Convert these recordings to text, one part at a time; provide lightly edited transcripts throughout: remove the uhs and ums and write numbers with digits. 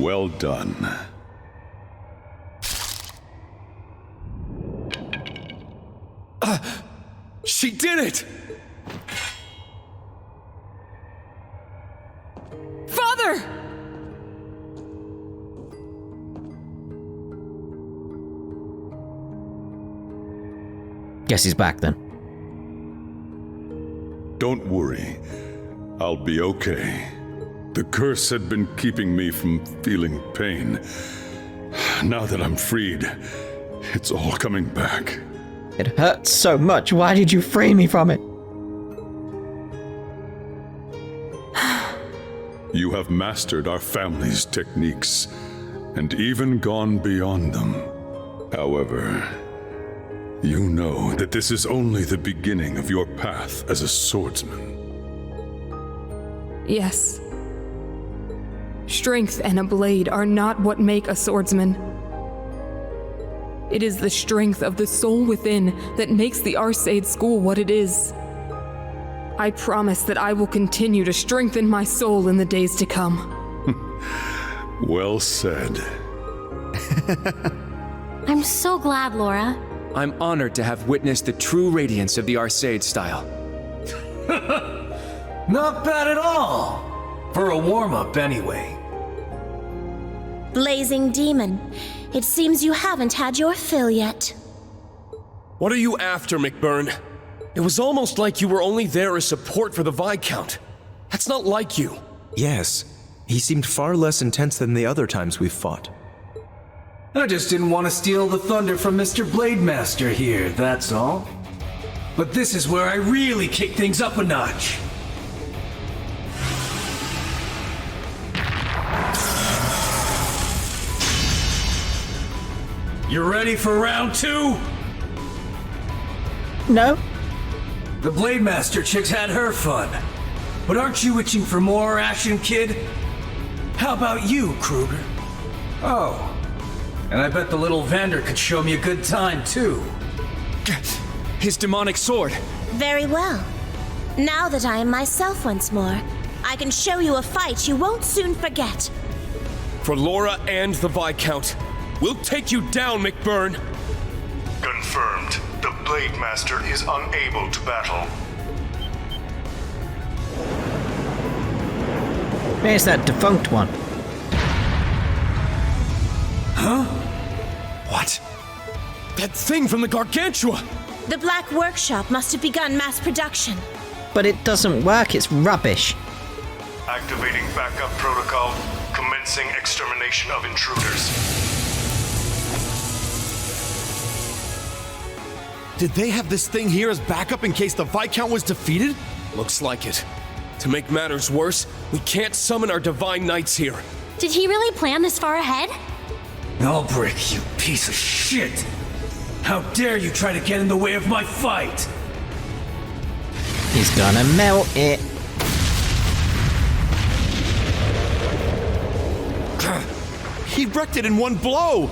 Well done. She did it! Father! Guess he's back then. Don't worry. I'll be okay. The curse had been keeping me from feeling pain. Now that I'm freed, it's all coming back. It hurts so much. Why did you free me from it? You have mastered our family's techniques, and even gone beyond them. However, you know that this is only the beginning of your path as a swordsman. Yes. Strength and a blade are not what make a swordsman. It is the strength of the soul within that makes the Arcade School what it is. I promise that I will continue to strengthen my soul in the days to come. Well said. I'm so glad, Laura. I'm honored to have witnessed the true radiance of the Arcade style. Not bad at all. For a warm-up, anyway. Blazing Demon, it seems you haven't had your fill yet. What are you after, McBurn? It was almost like you were only there as support for the Viscount. That's not like you. Yes, he seemed far less intense than the other times we've fought. I just didn't want to steal the thunder from Mr. Blademaster here, that's all. But this is where I really kick things up a notch. You ready for round 2? No. The Blademaster chick's had her fun. But aren't you itching for more action, kid? How about you, Kruger? Oh. And I bet the little Vander could show me a good time, too. His demonic sword. Very well. Now that I am myself once more, I can show you a fight you won't soon forget. For Laura and the Viscount. We'll take you down, McBurn. Confirmed. The Blade Master is unable to battle. There's that defunct one. Huh? What? That thing from the Gargantua! The Black Workshop must have begun mass production. But it doesn't work, it's rubbish. Activating backup protocol. Commencing extermination of intruders. Did they have this thing here as backup in case the Viscount was defeated? Looks like it. To make matters worse, we can't summon our Divine Knights here. Did he really plan this far ahead? Ulbrich, you piece of shit! How dare you try to get in the way of my fight! He's gonna melt it. He wrecked it in one blow!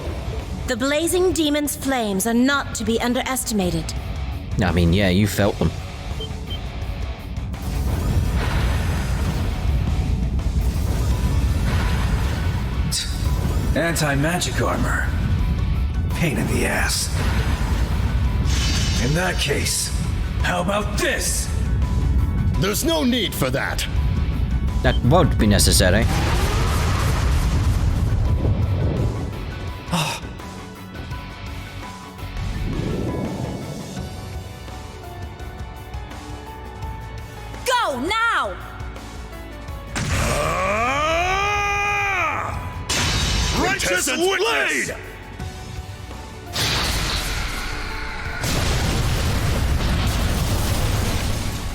The Blazing Demon's flames are not to be underestimated. I mean, yeah, you felt them. Anti-magic armor. Pain in the ass. In that case, how about this? There's no need for that. That won't be necessary. Go now! Righteous Blade!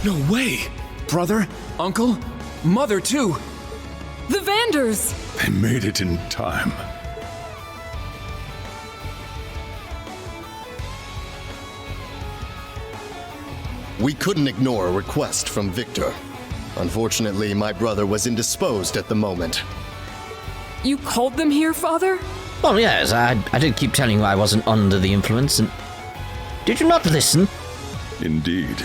No way! Brother, uncle, mother too! The Vanders! They made it in time. We couldn't ignore a request from Victor. Unfortunately, my brother was indisposed at the moment. You called them here, Father? Well, yes, I did keep telling you I wasn't under the influence, and... Did you not listen? Indeed.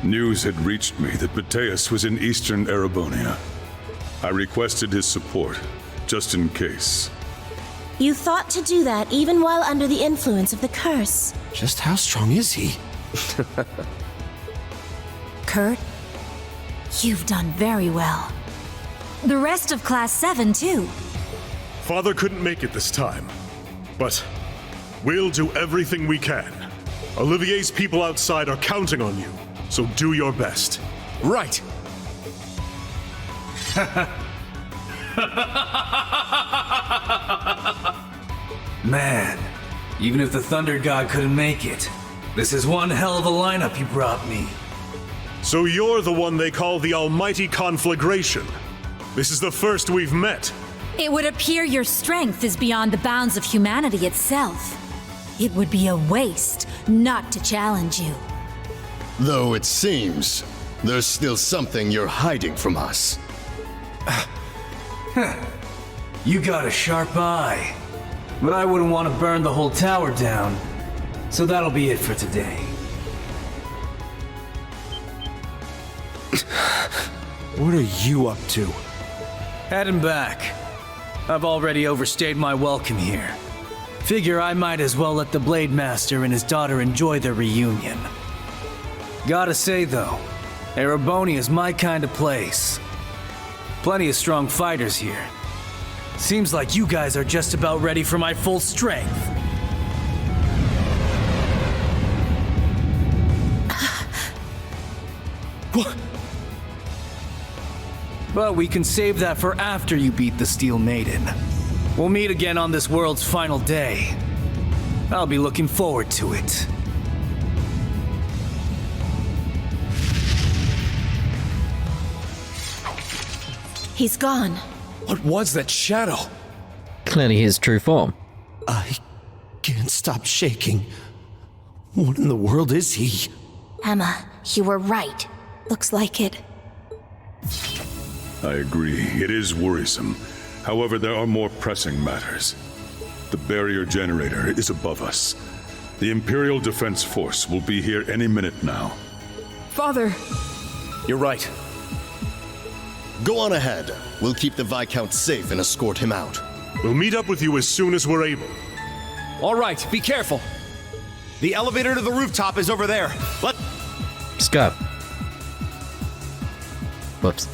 News had reached me that Batteus was in eastern Erebonia. I requested his support, just in case. You thought to do that even while under the influence of the curse. Just how strong is he? Kurt, you've done very well. The rest of Class 7, too. Father couldn't make it this time, but we'll do everything we can. Olivier's people outside are counting on you, so do your best. Right. Man, even if the Thunder God couldn't make it, this is one hell of a lineup you brought me. So you're the one they call the Almighty Conflagration. This is the first we've met. It would appear your strength is beyond the bounds of humanity itself. It would be a waste not to challenge you. Though it seems there's still something you're hiding from us. You got a sharp eye. But I wouldn't want to burn the whole tower down. So that'll be it for today. What are you up to? Heading back. I've already overstayed my welcome here. Figure I might as well let the Blade Master and his daughter enjoy their reunion. Gotta say though, Erebonia is my kind of place. Plenty of strong fighters here. Seems like you guys are just about ready for my full strength. What? But we can save that for after you beat the Steel Maiden. We'll meet again on this world's final day. I'll be looking forward to it. He's gone. What was that shadow? Clearly his true form. I can't stop shaking. What in the world is he? Emma, you were right. Looks like it. I agree, it is worrisome. However, there are more pressing matters. The barrier generator is above us. The Imperial Defense Force will be here any minute now. Father! You're right. Go on ahead. We'll keep the Viscount safe and escort him out. We'll meet up with you as soon as we're able. All right, be careful. The elevator to the rooftop is over there. Let's go. Whoops.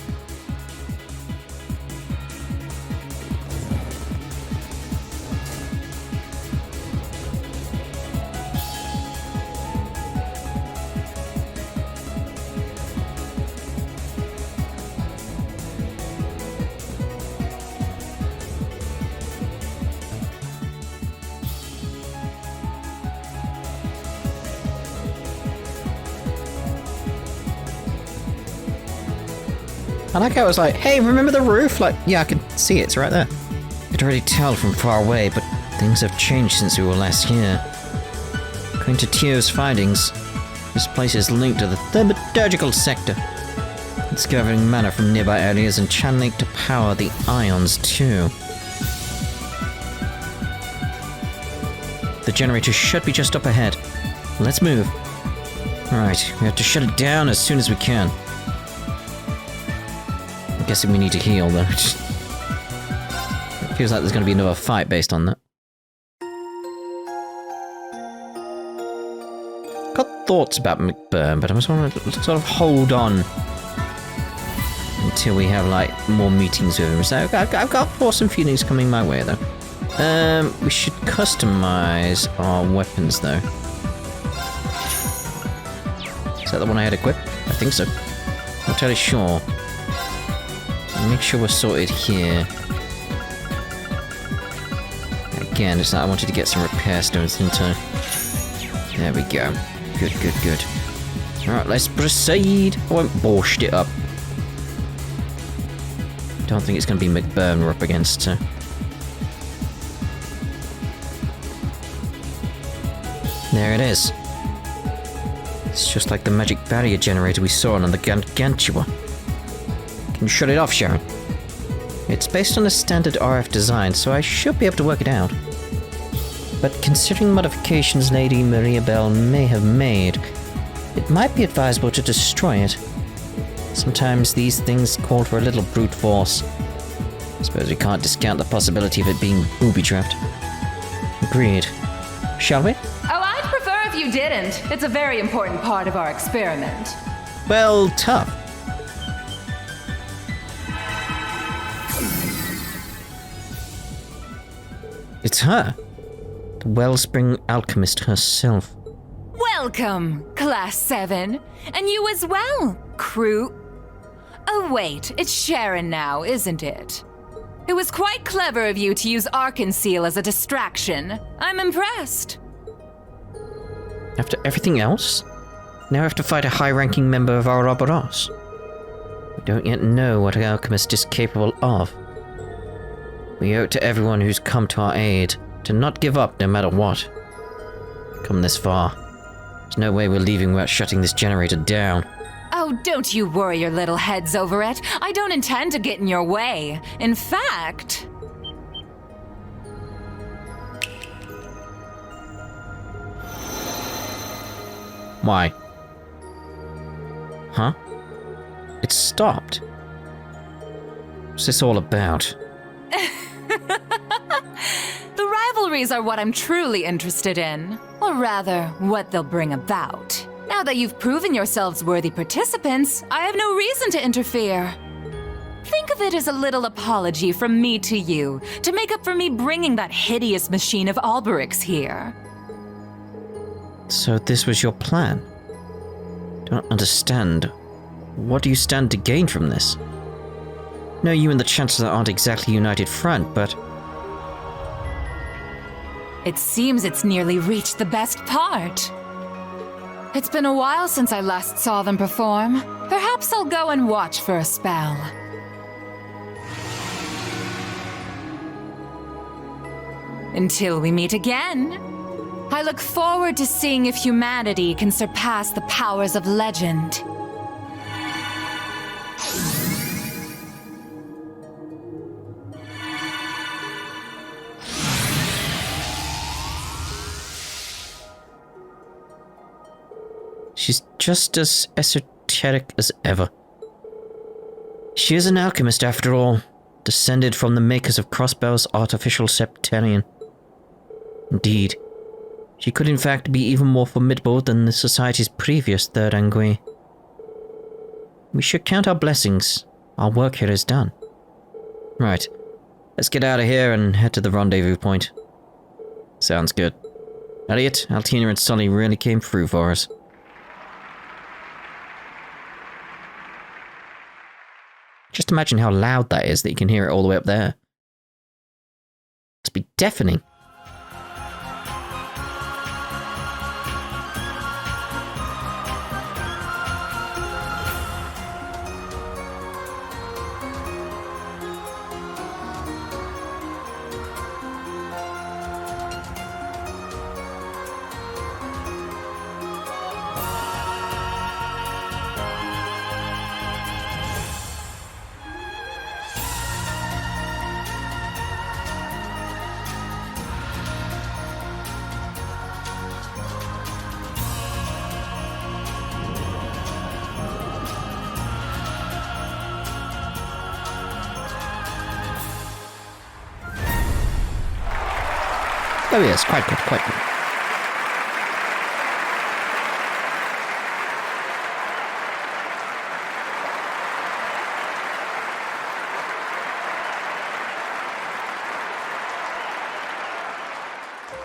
I like how it was like, hey, remember the roof? Like, yeah, I can see it, it's right there. I could already tell from far away, but things have changed since we were last here. According to Tio's findings, this place is linked to the thaumaturgical sector. It's gathering mana from nearby areas and channeling to power the ions too. The generator should be just up ahead. Let's move. Right, we have to shut it down as soon as we can. I'm guessing we need to heal though. It feels like there's going to be another fight based on that. Got thoughts about McBurn, but I just want to sort of hold on until we have like more meetings with him. So I've got awesome feelings coming my way though. We should customize our weapons though. Is that the one I had equipped? I think so. I'm not entirely sure. Make sure we're sorted here. Again, it's like I wanted to get some repair stones into. There we go. Good, good, good. Alright, let's proceed. I won't borscht it up. Don't think it's going to be McBurn we're up against, so. There it is. It's just like the magic barrier generator we saw on the Gargantua. Can you shut it off, Sharon? It's based on a standard RF design, so I should be able to work it out. But considering modifications Lady Maria Bell may have made, it might be advisable to destroy it. Sometimes these things call for a little brute force. Suppose we can't discount the possibility of it being booby-trapped. Agreed. Shall we? Oh, I'd prefer if you didn't. It's a very important part of our experiment. Well, tough. It's her. The Wellspring Alchemist herself. Welcome, Class VII. And you as well, crew. Oh wait, it's Sharon now, isn't it? It was quite clever of you to use Arkanseal as a distraction. I'm impressed. After everything else? Now I have to fight a high-ranking member of our Ouroboros. We don't yet know what an alchemist is capable of. We owe it to everyone who's come to our aid to not give up no matter what. Come this far. There's no way we're leaving without shutting this generator down. Oh, don't you worry your little heads over it. I don't intend to get in your way. In fact... Why? Huh? It stopped. What's this all about? The rivalries are what I'm truly interested in. Or rather, what they'll bring about. Now that you've proven yourselves worthy participants, I have no reason to interfere. Think of it as a little apology from me to you, to make up for me bringing that hideous machine of Alberic's here. So this was your plan? Don't understand. What do you stand to gain from this? No, you and the Chancellor aren't exactly united front, but... It seems it's nearly reached the best part. It's been a while since I last saw them perform. Perhaps I'll go and watch for a spell. Until we meet again. I look forward to seeing if humanity can surpass the powers of legend. She's just as esoteric as ever. She is an alchemist after all, descended from the makers of Crossbow's artificial septennion. Indeed, she could in fact be even more formidable than the Society's previous third ennui. We should count our blessings. Our work here is done. Right, let's get out of here and head to the rendezvous point. Sounds good. Elliot, Altina and Sully really came through for us. Just imagine how loud that is that you can hear it all the way up there. Must be deafening. Oh yes, quite good, quite good.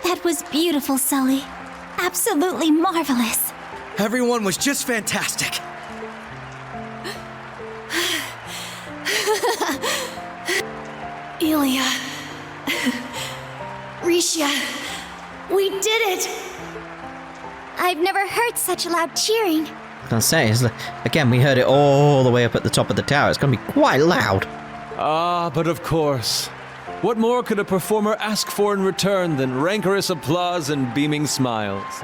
That was beautiful, Sully. Absolutely marvelous. Everyone was just fantastic. Ilya. Risha. We did it! I've never heard such loud cheering. I was gonna say, again, we heard it all the way up at the top of the tower. It's gonna be quite loud. Ah, but of course. What more could a performer ask for in return than rancorous applause and beaming smiles?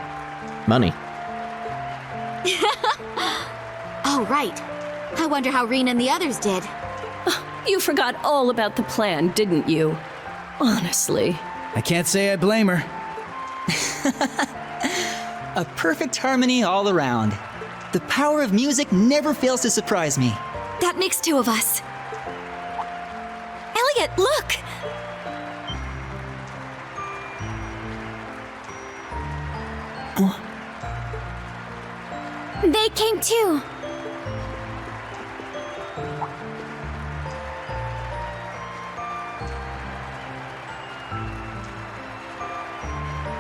Money. Oh, right. I wonder how Rean and the others did. You forgot all about the plan, didn't you? Honestly. I can't say I blame her. A perfect harmony all around. The power of music never fails to surprise me. That makes two of us. it! Look! They came too.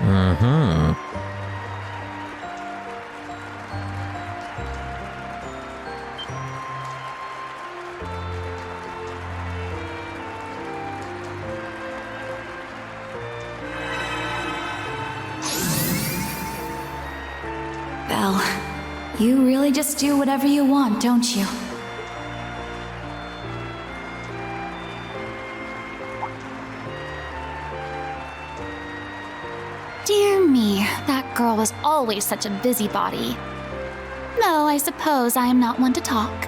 Mm-hmm. Belle, you really just do whatever you want, don't you? Dear me, that girl was always such a busybody. Though I suppose I am not one to talk.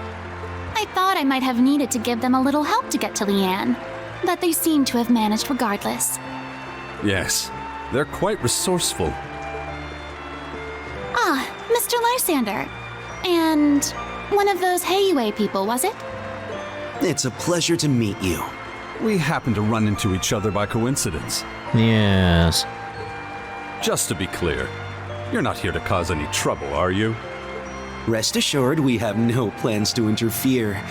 I thought I might have needed to give them a little help to get to Leanne, but they seem to have managed regardless. Yes, they're quite resourceful. Ah, Mr. Lysander. And one of those Heiue people, was it? It's a pleasure to meet you. We happened to run into each other by coincidence. Yes. Just to be clear, you're not here to cause any trouble, are you? Rest assured, we have no plans to interfere,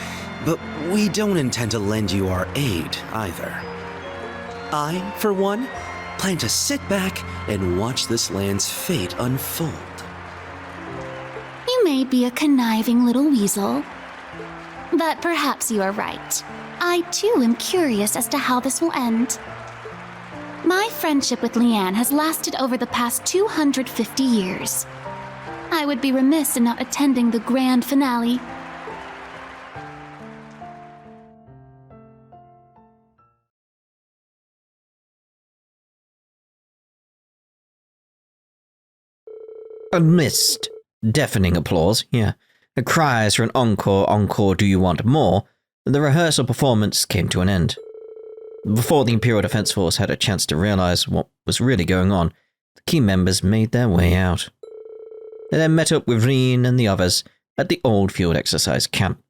but we don't intend to lend you our aid either. I, for one, plan to sit back and watch this land's fate unfold. You may be a conniving little weasel, but perhaps you are right. I too am curious as to how this will end. My friendship with Leanne has lasted over the past 250 years. I would be remiss in not attending the grand finale. Amidst deafening applause, yeah, and cries for an encore, encore, do you want more, the rehearsal performance came to an end. Before the Imperial Defense Force had a chance to realize what was really going on, the key members made their way out. They then met up with Rean and the others at the old field exercise camp.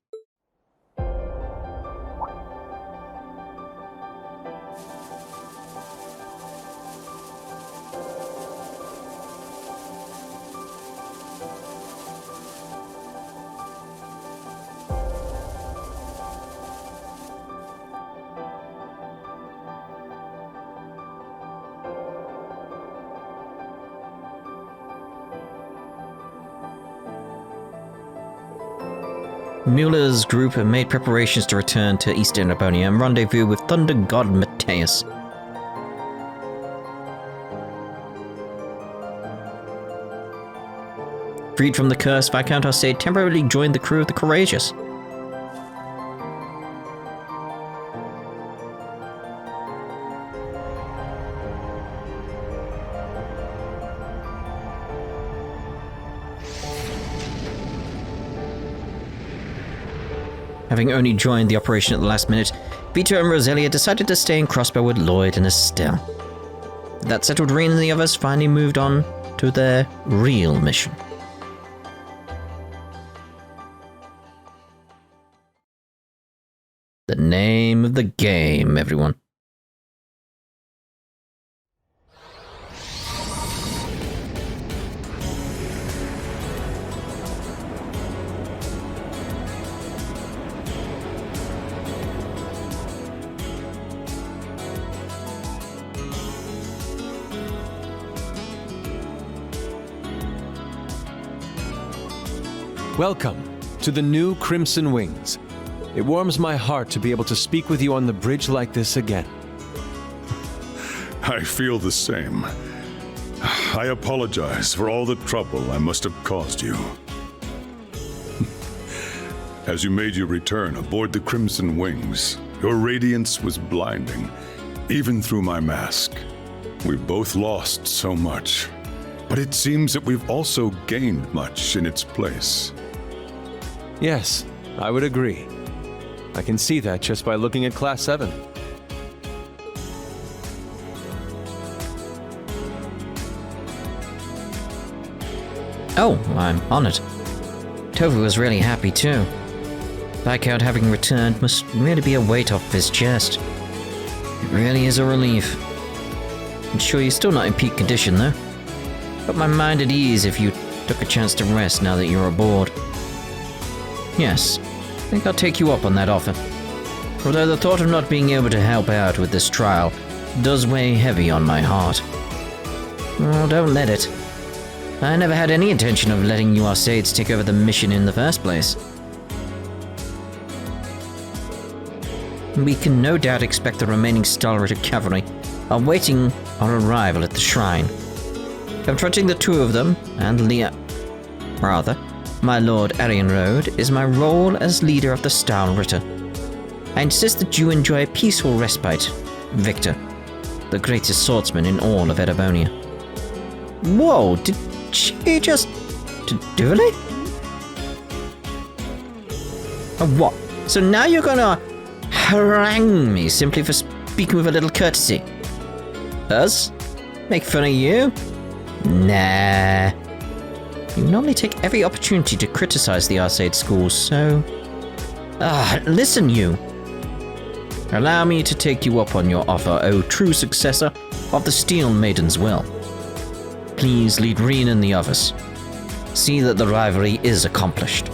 Mueller's group had made preparations to return to East Erebonia and rendezvous with Thunder God Mateus. Freed from the curse, Viscount Arcade temporarily joined the crew of the Courageous. Having only joined the operation at the last minute, Vito and Roselia decided to stay in Crossbow with Lloyd and Estelle. That settled, Rean and the others finally moved on to their real mission. The name of the game, everyone. Welcome to the new Crimson Wings. It warms my heart to be able to speak with you on the bridge like this again. I feel the same. I apologize for all the trouble I must have caused you. As you made your return aboard the Crimson Wings, your radiance was blinding, even through my mask. We both lost so much, but it seems that we've also gained much in its place. Yes, I would agree. I can see that just by looking at Class VII. Oh, I'm honored. Tovu was really happy too. Viscount having returned must really be a weight off his chest. It really is a relief. I'm sure you're still not in peak condition, though. Put my mind at ease if you took a chance to rest now that you're aboard. Yes, I think I'll take you up on that offer. Although the thought of not being able to help out with this trial does weigh heavy on my heart. Well, don't let it. I never had any intention of letting you Arcades take over the mission in the first place. We can no doubt expect the remaining stalwart of cavalry are waiting on arrival at the shrine. Confronting the two of them, and my Lord Arianrode, is my role as leader of the Stahlritter. I insist that you enjoy a peaceful respite, Victor, the greatest swordsman in all of Erebonia. Whoa, did she just... really? What? So now you're gonna harangue me simply for speaking with a little courtesy? Us? Make fun of you? Nah. You normally take every opportunity to criticize the Arcade schools, so... listen you. Allow me to take you up on your offer, O true successor of the Steel Maiden's Will. Please lead Rean and the others. See that the rivalry is accomplished.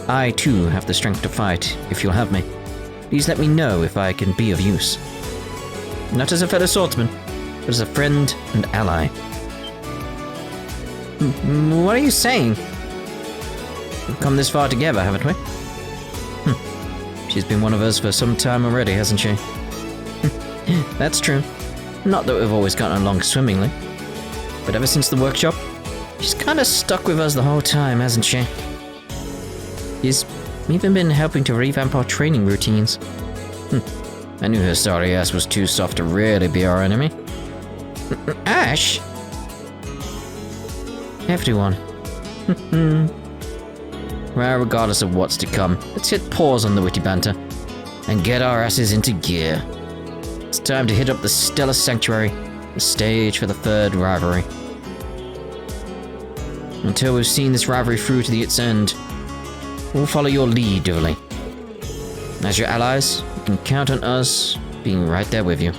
I, too, have the strength to fight, if you'll have me. Please let me know if I can be of use. Not as a fellow swordsman, but as a friend and ally. What are you saying? We've come this far together, haven't we? She's been one of us for some time already, hasn't she? That's true. Not that we've always gotten along swimmingly. But ever since the workshop, she's kinda stuck with us the whole time, hasn't she? She's even been helping to revamp our training routines. I knew her sorry ass was too soft to really be our enemy. Ash? Everyone. Well, regardless of what's to come, let's hit pause on the witty banter and get our asses into gear. It's time to hit up the Stellar Sanctuary, the stage for the third rivalry. Until we've seen this rivalry through to its end, we'll follow your lead, Duvalie. As your allies, you can count on us being right there with you.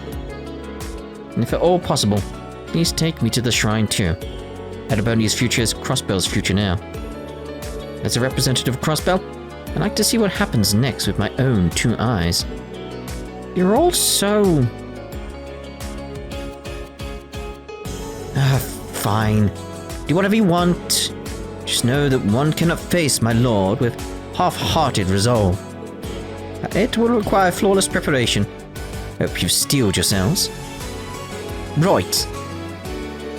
And if at all possible, please take me to the shrine too. Erebonia's future is Crossbell's future now. As a representative of Crossbell, I'd like to see what happens next with my own two eyes. You're all so... fine. Do whatever you want. Just know that one cannot face my lord with half-hearted resolve. It will require flawless preparation. Hope you've steeled yourselves. Right.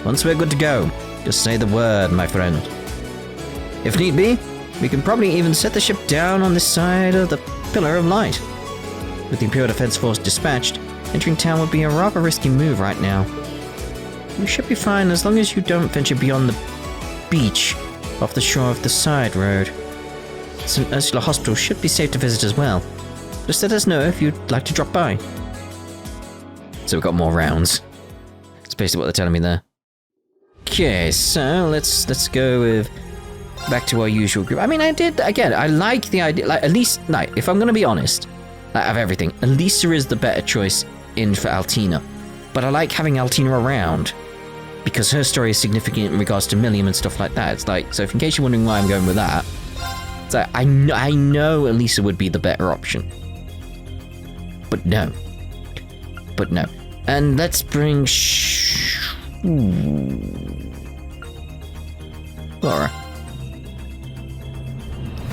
Once we're good to go, just say the word, my friend. If need be, we can probably even set the ship down on this side of the Pillar of Light. With the Imperial Defense Force dispatched, entering town would be a rather risky move right now. We should be fine as long as you don't venture beyond the beach off the shore of the side road. St. Ursula Hospital should be safe to visit as well. Just let us know if you'd like to drop by. So we've got more rounds. That's basically what they're telling me there. Okay, so let's go with back to our usual group. I mean, I like the idea, like, at least, like, if I'm gonna be honest, like, of everything, Elisa is the better choice in for Altina. But I like having Altina around, because her story is significant in regards to Millium and stuff like that. It's like, so if in case you're wondering why I'm going with that, it's like, I know Elisa would be the better option. But no. And let's bring Laura.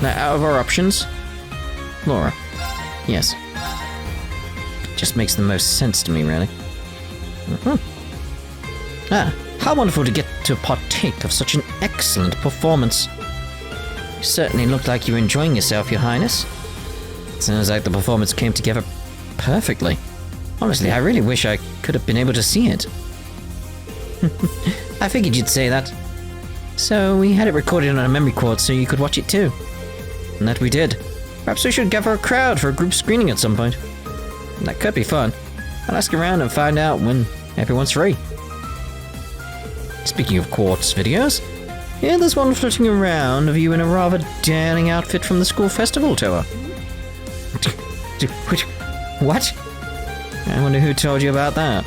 Now, out of our options, Laura. Yes. Just makes the most sense to me, really. How wonderful to get to partake of such an excellent performance. You certainly look like you're enjoying yourself, Your Highness. Sounds like the performance came together perfectly. Honestly, I really wish I could have been able to see it. I figured you'd say that. So we had it recorded on a memory card so you could watch it too. And that we did. Perhaps we should gather a crowd for a group screening at some point. That could be fun. I'll ask around and find out when everyone's free. Speaking of quartz videos, here there's one floating around of you in a rather daring outfit from the school festival tour. What? I wonder who told you about that.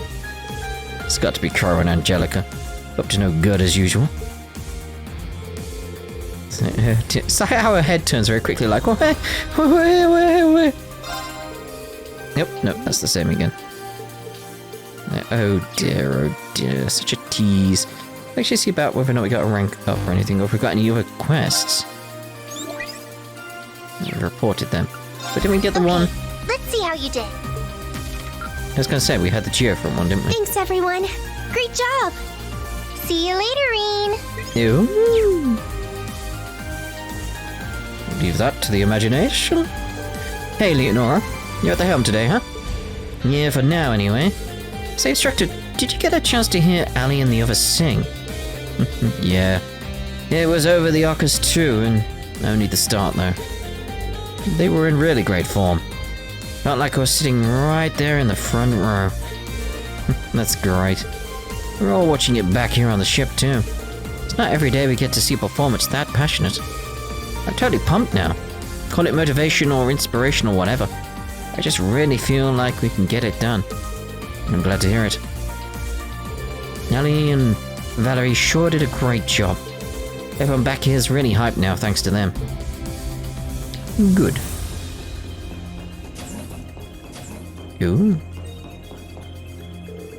It's got to be Crow and Angelica. Up to no good as usual. It's like how her head turns very quickly, like, where? Yep, no, that's the same again. Oh dear, such a tease. Let's actually see about whether or not we got a rank up or anything, or if we got any other quests. We reported them. But didn't we get the one? Let's see how you did. I was gonna say, we had the Geofront one, didn't we? Thanks, everyone. Great job. See you later, Rean. Ooh. Leave that to the imagination. Hey, Leonora. You're at the helm today, huh? Yeah, for now, anyway. Say, Instructor, did you get a chance to hear Ali and the others sing? Yeah. It was over the Arcus too, and only the start, though. They were in really great form. Felt like I was sitting right there in the front row. That's great. We're all watching it back here on the ship, too. It's not every day we get to see a performance that passionate. I'm totally pumped now. Call it motivation or inspiration or whatever. I just really feel like we can get it done. I'm glad to hear it. Ali and Valerie sure did a great job. Everyone back here is really hyped now thanks to them. Good. Ooh.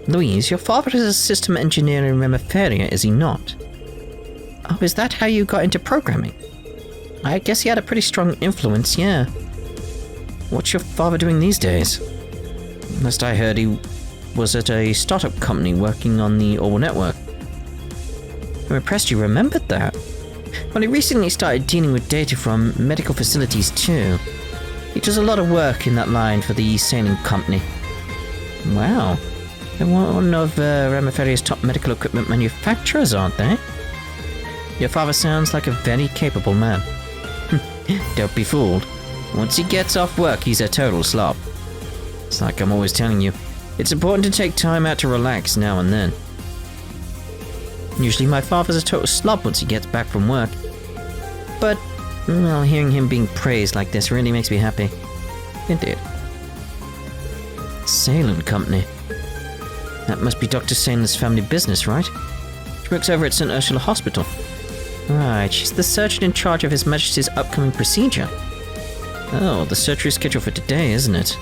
Louise, your father is a system engineer in Remeferia, is he not? Oh, is that how you got into programming? I guess he had a pretty strong influence, yeah. What's your father doing these days? Last I heard, he was at a startup company working on the Orbital network. I'm impressed you remembered that. Well, he recently started dealing with data from medical facilities too. He does a lot of work in that line for the sailing company. Wow. They're one of Remiferia's top medical equipment manufacturers, aren't they? Your father sounds like a very capable man. Don't be fooled. Once he gets off work, he's a total slob. It's like I'm always telling you, it's important to take time out to relax now and then. Usually my father's a total slob once he gets back from work. But, well, hearing him being praised like this really makes me happy. Indeed. Sailing Company. That must be Dr. Salen's family business, right? She works over at St. Ursula Hospital. Right, she's the surgeon in charge of His Majesty's upcoming procedure. Oh, the surgery is scheduled for today, isn't it?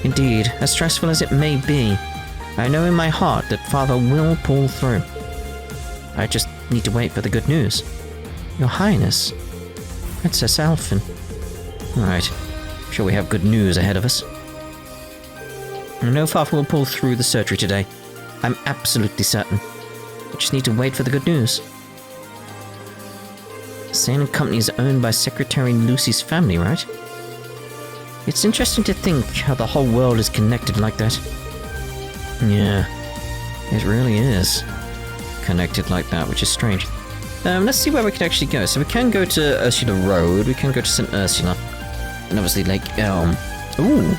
Indeed, as stressful as it may be, I know in my heart that Father will pull through. I just need to wait for the good news. Your Highness, Princess Alphen. Right, I'm sure we have good news ahead of us. I know Father will pull through the surgery today. I'm absolutely certain. I just need to wait for the good news. The Sailing Company is owned by Secretary Lucy's family, right? It's interesting to think how the whole world is connected like that. Yeah, it really is connected like that, which is strange. Let's see where we can actually go. So we can go to Ursula Road, we can go to St. Ursula, and obviously Lake Elm. Ooh.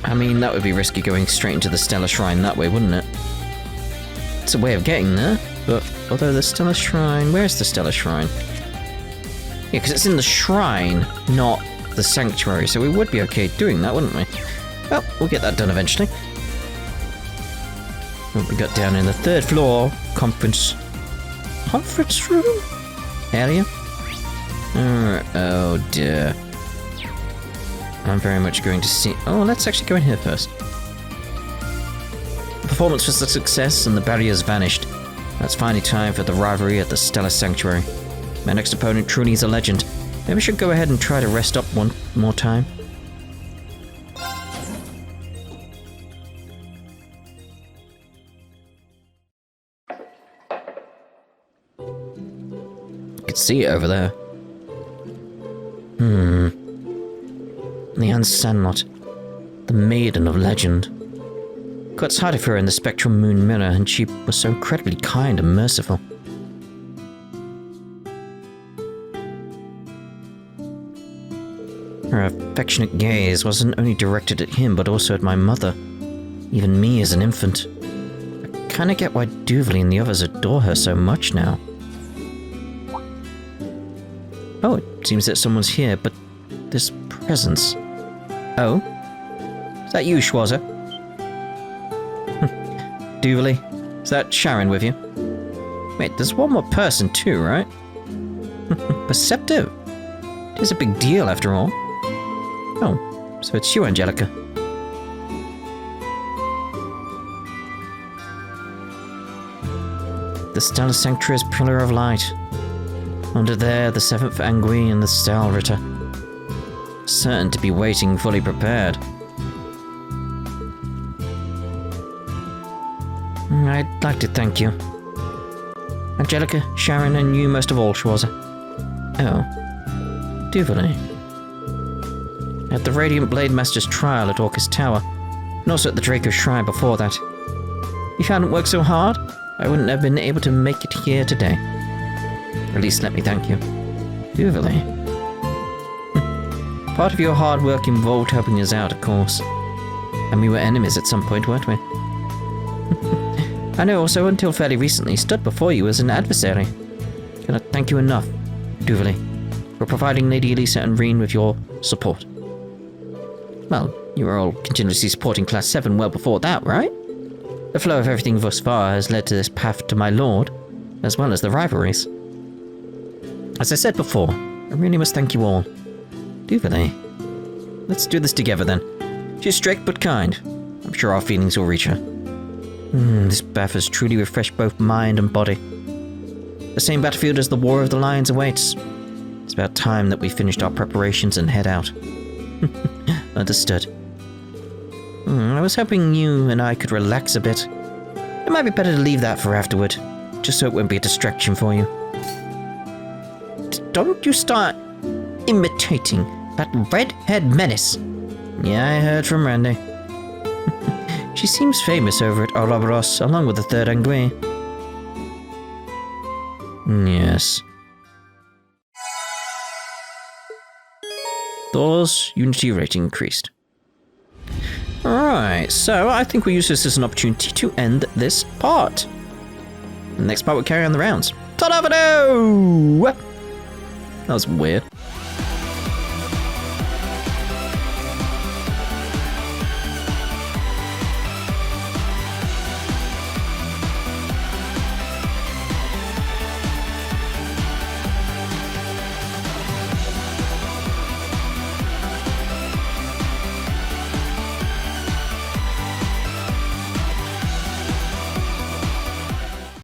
I mean, that would be risky going straight into the Stellar Shrine that way, wouldn't it? It's a way of getting there, but although the Stellar Shrine... Where's the Stellar Shrine? Yeah, because it's in the shrine, not the sanctuary, so we would be okay doing that, wouldn't we? Well, we'll get that done eventually. What we got down in the 3rd floor conference room area? Oh dear. I'm very much going to see... Oh, let's actually go in here first. The performance was a success and the barriers vanished. That's finally time for the rivalry at the Stellar Sanctuary. My next opponent truly is a legend. Maybe we should go ahead and try to rest up one more time. You can see it over there. Leanne Sandlot, the maiden of legend. Got sight of her in the spectral moon mirror, and she was so incredibly kind and merciful. Her affectionate gaze wasn't only directed at him, but also at my mother, even me as an infant. I kinda get why Duvalie and the others adore her so much now. Oh, it seems that someone's here, but this presence... Oh? that you, Schwarzer? Duvalie, is that Sharon with you? Wait, there's one more person too, right? Perceptive. It is a big deal after all. Oh, so it's you, Angelica. The Stellar Sanctuary's pillar of light. Under there, the 7th Angui and the Stalritter. Certain to be waiting fully prepared. I'd like to thank you. Angelica, Sharon, and you most of all, Schwarzer. Oh. Duvalie. At the Radiant Blade Master's trial at Orcus Tower, and also at the Draco Shrine before that. If you hadn't worked so hard, I wouldn't have been able to make it here today. At least let me thank you. Duvalie. Part of your hard work involved helping us out, of course. And we were enemies at some point, weren't we? I know also until fairly recently stood before you as an adversary. Cannot thank you enough, Duvalie, for providing Lady Elisa and Rean with your support. Well, you were all continuously supporting Class 7 well before that, right? The flow of everything thus far has led to this path to my lord, as well as the rivalries. As I said before, I really must thank you all. Duvalie. Let's do this together then. She's strict but kind. I'm sure our feelings will reach her. This bath has truly refreshed both mind and body. The same battlefield as the War of the Lions awaits. It's about time that we finished our preparations and head out. Understood. I was hoping you and I could relax a bit. It might be better to leave that for afterward, just so it won't be a distraction for you. Don't you start imitating that red-haired menace. Yeah, I heard from Randy. She seems famous over at Ouroboros, along with the 3rd Angui. Yes. Thor's Unity rating increased. Alright, so I think we'll use this as an opportunity to end this part. The next part will carry on the rounds. Ta-da-va-do! That was weird.